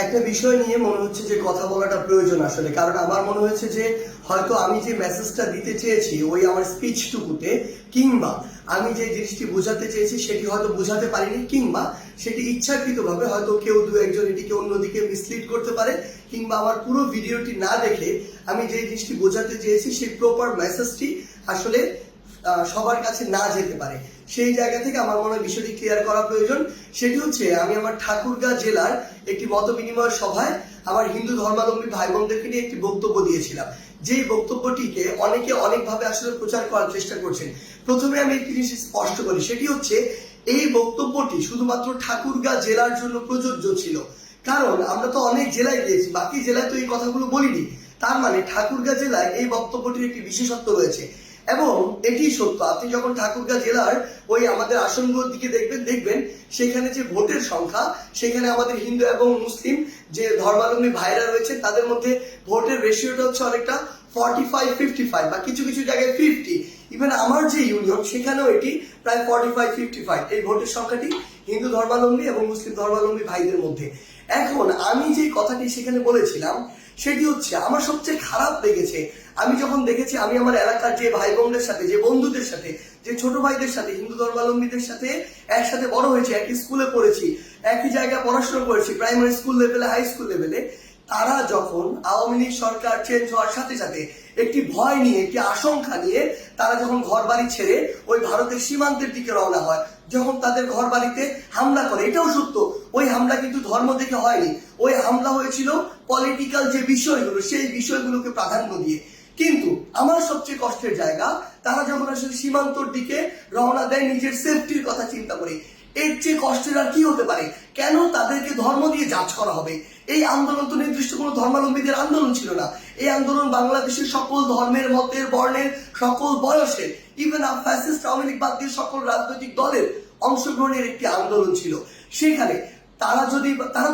একটা বিষয় নিয়ে মনে হচ্ছে যে কথা বলাটা প্রয়োজন আসলে, কারণ আমার মনে হয়েছে যে হয়তো আমি যে মেসেজটা দিতে চেয়েছি ওই আমার স্পিচটুকুতে, কিংবা আমি যে জিনিসটি বোঝাতে চেয়েছি সেটি হয়তো বোঝাতে পারিনি, কিংবা সেটি ইচ্ছাকৃতভাবে হয়তো কেউ দু একজন এটিকে অন্যদিকে মিসলিড করতে পারে, কিংবা আমার পুরো ভিডিওটি না দেখে আমি যে জিনিসটি বোঝাতে চেয়েছি সেই প্রপার মেসেজটি আসলে সবার কাছে না যেতে পারে। সেই জায়গা থেকে আমার মনে হয় বিষয়টি ক্লিয়ার করা প্রয়োজন। সেটি হচ্ছে, আমি আমার ঠাকুরগাঁ জেলার একটি মত বিনিময় সভায় আমার হিন্দু ধর্মাবলম্বী ভাই বোনদেরকে নিয়ে একটি বক্তব্য দিয়েছিলাম। যেই বক্তব্যটিকে অনেকে অনেকভাবে আসলে প্রচার করার চেষ্টা করছেন। প্রথমে আমি একটি জিনিস স্পষ্ট করি, সেটি হচ্ছে এই বক্তব্যটি শুধুমাত্র ঠাকুরগাঁ জেলার জন্য প্রযোজ্য ছিল, কারণ আমরা তো অনেক জেলায় গিয়েছি, বাকি জেলায় তো এই কথাগুলো বলিনি। তার মানে ঠাকুরগাঁ জেলায় এই বক্তব্যটির একটি বিশেষত্ব রয়েছে। এবং এটি সত্য, আপনি যখন ঠাকুরগাঁ জেলার ওই আমাদের আসনগুলোর দিকে দেখবেন সেখানে যে ভোটের সংখ্যা, সেখানে আমাদের হিন্দু এবং মুসলিম যে ধর্মাবলম্বী ভাইরা রয়েছে তাদের মধ্যে ভোটের রেশিওটা হচ্ছে অনেকটা 45-55 বা কিছু কিছু জায়গায় 50। ইভেন আমার যে ইউনিয়ন সেখানেও এটি প্রায় 45-55 এই ভোটের সংখ্যাটি হিন্দু ধর্মাবলম্বী এবং মুসলিম ধর্মাবলম্বী ভাইদের মধ্যে। এখন আমি যে কথাটি সেখানে বলেছিলাম সেটি হচ্ছে, আমার সবচেয়ে খারাপ লেগেছে আমি যখন দেখেছি আমি আমার এলাকার যে ভাই বোনদের সাথে, যে বন্ধুদের সাথে, যে ছোট ভাইদের সাথে, হিন্দু ধর্মাবলম্বীদের সাথে একসাথে বড় হয়েছে, একই স্কুলে পড়েছি, একই জায়গায় পড়াশোনা করেছি, প্রাইমারি স্কুল লেভেলে, হাই স্কুল লেভেলে, তারা যখন আওয়ামী লীগ সরকার চেঞ্জ হওয়ার সাথে সাথে একটি ভয় নিয়ে, একটি আশঙ্কা নিয়ে তারা যখন ঘর বাড়ি ছেড়ে ওই ভারতের সীমান্তের দিকে রওনা হয়, যখন তাদের ঘর বাড়িতে হামলা করে, এটাও সত্য, ওই হামলা কিন্তু ধর্ম দেখে হয়নি, ওই হামলা হয়েছিল পলিটিক্যাল যে বিষয়গুলো সেই বিষয়গুলোকে প্রাধান্য দিয়ে। কিন্তু আমার সবচেয়ে কষ্টের জায়গা, তারা যখন আসলে সীমান্তর দিকে রওনা দেয় নিজের সেফটির কথা চিন্তা করে। এর চেয়ে কষ্টের আর কি হতে পারে? কেন তাদেরকে ধর্ম দিয়ে জাজ করা হবে? এই আন্দোলন তো নির্দিষ্ট কোনো ধর্মাবলম্বীদের আন্দোলন ছিল না। এই আন্দোলন বাংলাদেশের সকল ধর্মের, মতের, বর্ণের, সকল বয়সের, ইভেন ফ্যাসিস্ট আওয়ামী লীগ বাদ দিয়ে সকল রাজনৈতিক দলের অংশগ্রহণের একটি আন্দোলন ছিল। সেখানে তারা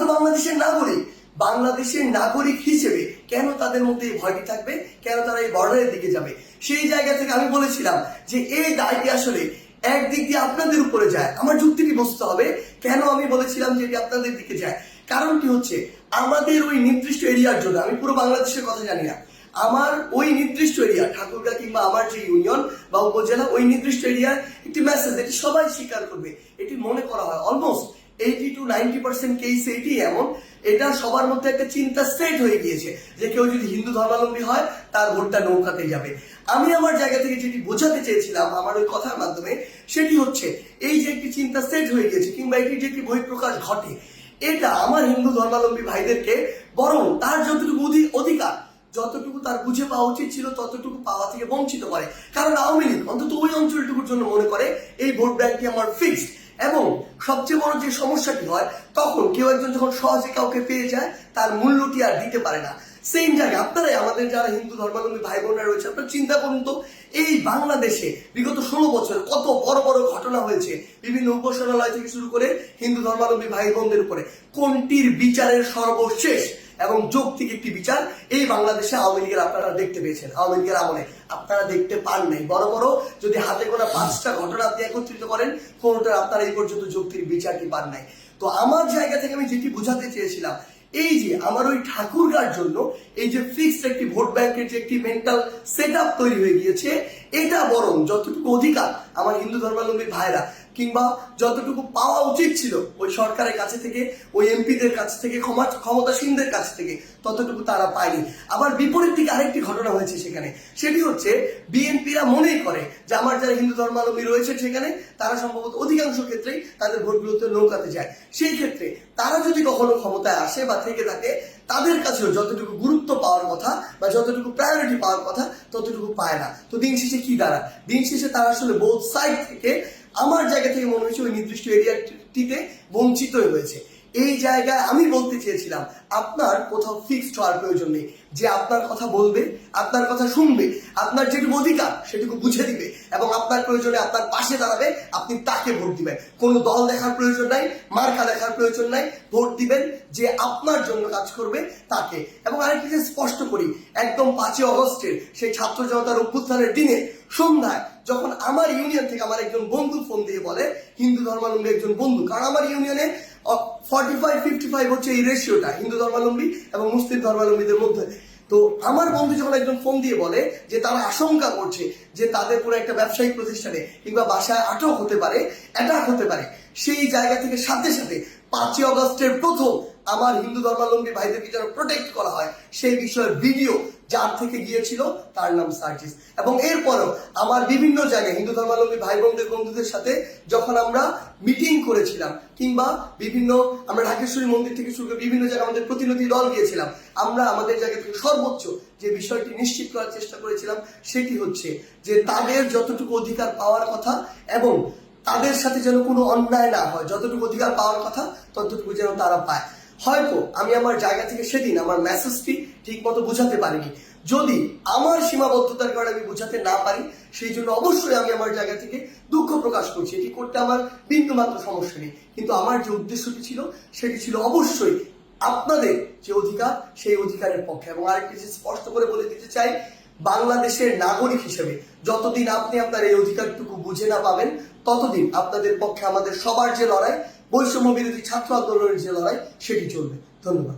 তো বাংলাদেশের নাগরিক, বাংলাদেশের নাগরিক হিসেবে কেন তাদের মধ্যে এই ভয়টি থাকবে? কেন তারা এই বর্ডারের দিকে যাবে? সেই জায়গা থেকে আমি বলেছিলাম যে এই দায়টি আসলে একদিক দিয়ে আপনাদের উপরে যায়। আমার যুক্তিটি বুঝতে হবে কেন আমি বলেছিলাম যে এটি আপনাদের দিকে যায়। কারণটি হচ্ছে, আমাদের ওই নির্দিষ্ট এরিয়ার জন্য, আমি পুরো বাংলাদেশের কথা জানি না, আমার ওই নির্দিষ্ট এরিয়া ঠাকুরগাঁ কিংবা আমার যে ইউনিয়ন বা উপজেলা, ওই নির্দিষ্ট এরিয়ার একটি মেসেজ, এটি সবাই স্বীকার করবে, এটি মনে করা হয় অলমোস্ট 80-90% কেসে এটি এমন, এটা সবার মধ্যে একটা চিন্তা সেট হয়ে গিয়েছে যে কেউ যদি হিন্দু ধর্মাবলম্বী হয় তার ভোটটা নৌকাতে যাবে। আমি আমার জায়গা থেকে যেটি বোঝাতে চেয়েছিলাম আমার ওই কথার মাধ্যমে, সেটি হচ্ছে এই যে একটি চিন্তা সেট হয়ে গিয়েছে কিংবা এটি যে একটি বহিঃপ্রকাশ ঘটে, এটা আমার হিন্দু ধর্মাবলম্বী ভাইদেরকে বরং তার যতটুকু অধিকার, যতটুকু তার বুঝে পাওয়া উচিত ছিল ততটুকু পাওয়া থেকে বঞ্চিত করে। কারণ আওয়ামী লীগ অন্তত ওই অঞ্চলটুকুর জন্য মনে করে এই ভোট ব্যাংকটি আমার ফিক্সড। এবং সবচেয়ে বড় যে সমস্যাটি হয়, তখন কেউ একজন যখন সহজে কাউকে পেয়ে যায় তার মূল্যটি আর দিতে পারে না। সেম জায়গায় আপনারাই, আমাদের যারা হিন্দু ধর্মাবলম্বী ভাই বোনরা রয়েছে, আপনারা চিন্তা করুন তো, এই বাংলাদেশে বিগত 16 বছর কত বড় বড় ঘটনা হয়েছে বিভিন্ন উপাসনালয় থেকে শুরু করে হিন্দু ধর্মাবলম্বী ভাই বোনদের উপরে। কোনটির বিচারের সর্বশেষ এবং যৌক্তিক একটি বিচার এই বাংলাদেশে আওয়ামী লীগের আপনারা দেখতে পেয়েছেন? আওয়ামী লীগের আমলে আপনারা দেখতে পান নাই। বড় বড় যদি হাতে গোনা 5টা ঘটনা আপনি একত্রিত করেন, কোনটার আপনারা এই পর্যন্ত যৌক্তিক বিচারটি পান নাই। তো আমার জায়গা থেকে আমি যেটি বোঝাতে চেয়েছিলাম, এই যে আমার ওই ঠাকুরগাঁর জন্য এই যে ফিক্সড একটি ভোট ব্যাংকের যে একটি মেন্টাল সেট আপ তৈরি হয়ে গিয়েছে, এটা বরং যতটুকু অধিকার আমার হিন্দু ধর্মাবলম্বী ভাইরা কিংবা যতটুকু পাওয়া উচিত ছিল ওই সরকারের কাছে থেকে, ওই এমপিদের কাছ থেকে, ক্ষমতাসীনদের কাছ থেকে, ততটুকু তারা পায়নি। আবার বিপরীত দিকে আরেকটি ঘটনা হয়েছে সেখানে, সেটি হচ্ছে বিএনপিরা মনেই করে যে আমার যারা হিন্দু ধর্মাবলম্বী রয়েছে সেখানে তারা সম্ভবত অধিকাংশ ক্ষেত্রেই তাদের ভোটগুলোতে নৌকাতে যায়। সেই ক্ষেত্রে তারা যদি কখনো ক্ষমতায় আসে বা থেকে থাকে, তাদের কাছেও যতটুকু গুরুত্ব পাওয়ার কথা বা যতটুকু প্রায়োরিটি পাওয়ার কথা ততটুকু পায় না। তো দিন শেষে কি দাঁড়ায়? দিন শেষে তারা আসলে বোথ সাইড থেকে, আমার জায়গা থেকে মনে হয়েছে ওই নির্দিষ্ট এরিয়াটিতে বঞ্চিত হয়েছে। এই জায়গায় আমি বলতে চেয়েছিলাম, আপনার কোথাও ফিক্সড হওয়ার প্রয়োজন নেই। যে আপনার কথা বলবে, আপনার কথা শুনবে, আপনার যেটুকু অধিকার সেটুকু বুঝে দিবে এবং আপনার প্রয়োজনে আপনার পাশে দাঁড়াবে, আপনি তাকে ভোট দিবেন। কোনো দল দেখার প্রয়োজন নাই, মার্কা দেখার প্রয়োজন নাই, ভোট দিবেন যে আপনার জন্য কাজ করবে তাকে। এবং আরেকটি যে স্পষ্ট করি, একদম 5 অগস্টের সেই ছাত্র জনতার অভ্যুত্থানের দিনে সন্ধ্যায় যখন আমার ইউনিয়ন থেকে আমার একজন বন্ধু ফোন দিয়ে বলে, হিন্দু ধর্মাবলম্বী একজন বন্ধু, কারণ আমার ইউনিয়নে 45-55 হচ্ছে এই রেশিওটা হিন্দু ধর্মাবলম্বী এবং মুসলিম ধর্মাবলম্বীদের মধ্যে। তো আমার বন্ধু যখন একজন ফোন দিয়ে বলে যে তারা আশঙ্কা করছে যে তাদের পুরো একটা ব্যবসায়িক প্রতিষ্ঠানে কিংবা বাসায় আটক হতে পারে, অ্যাটাক হতে পারে, সেই জায়গা থেকে সাথে সাথে 5ই অগস্টের প্রথম আমার হিন্দু ধর্মাবলম্বী ভাইদেরকে যেন প্রোটেক্ট করা হয় সেই বিষয়ের ভিডিও যার থেকে গিয়েছিল তার নাম সার্জিস। এবং এরপরও আমার বিভিন্ন জায়গায় হিন্দু ধর্মাবলম্বী ভাই বোনদের বন্ধুদের সাথে যখন আমরা মিটিং করেছিলাম কিংবা বিভিন্ন আমরা ঢাকেশ্বরী মন্দির থেকে শুরু করে বিভিন্ন জায়গায় আমাদের প্রতিনিধি দল গিয়েছিলাম, আমরা আমাদের জায়গা থেকে সর্বোচ্চ যে বিষয়টি নিশ্চিত করার চেষ্টা করেছিলাম সেটি হচ্ছে যে তাদের যতটুকু অধিকার পাওয়ার কথা এবং তাদের সাথে যেন কোনো অন্যায় না হয়, যতটুকু অধিকার পাওয়ার কথা ততটুকু যেন তারা পায়। হয়তো আমি আমার জায়গা থেকে সেদিন আমার মেসেজটি ঠিক মতো বোঝাতে পারিনি, যদি আমার সীমাবদ্ধতার কারণে আমি বোঝাতে না পারি সেই জন্য অবশ্যই আমি আমার জায়গা থেকে দুঃখ প্রকাশ করছি, এটি করতে আমার বিন্দুমাত্র সমস্যা নেই। কিন্তু আমার যে উদ্দেশ্যটি ছিল সেটি ছিল অবশ্যই আপনাদের যে অধিকার সেই অধিকারের পক্ষে। এবং আরেকটি জিনিস স্পষ্ট করে বলে দিতে চাই, বাংলাদেশের নাগরিক হিসেবে যতদিন আপনি আপনার এই অধিকারটুকু বুঝে না পাবেন ততদিন আপনাদের পক্ষে আমাদের সবার যে লড়াই, বৈষম্য বিরোধী ছাত্র আন্দোলনের যে লড়াই, সেটি চলবে। ধন্যবাদ।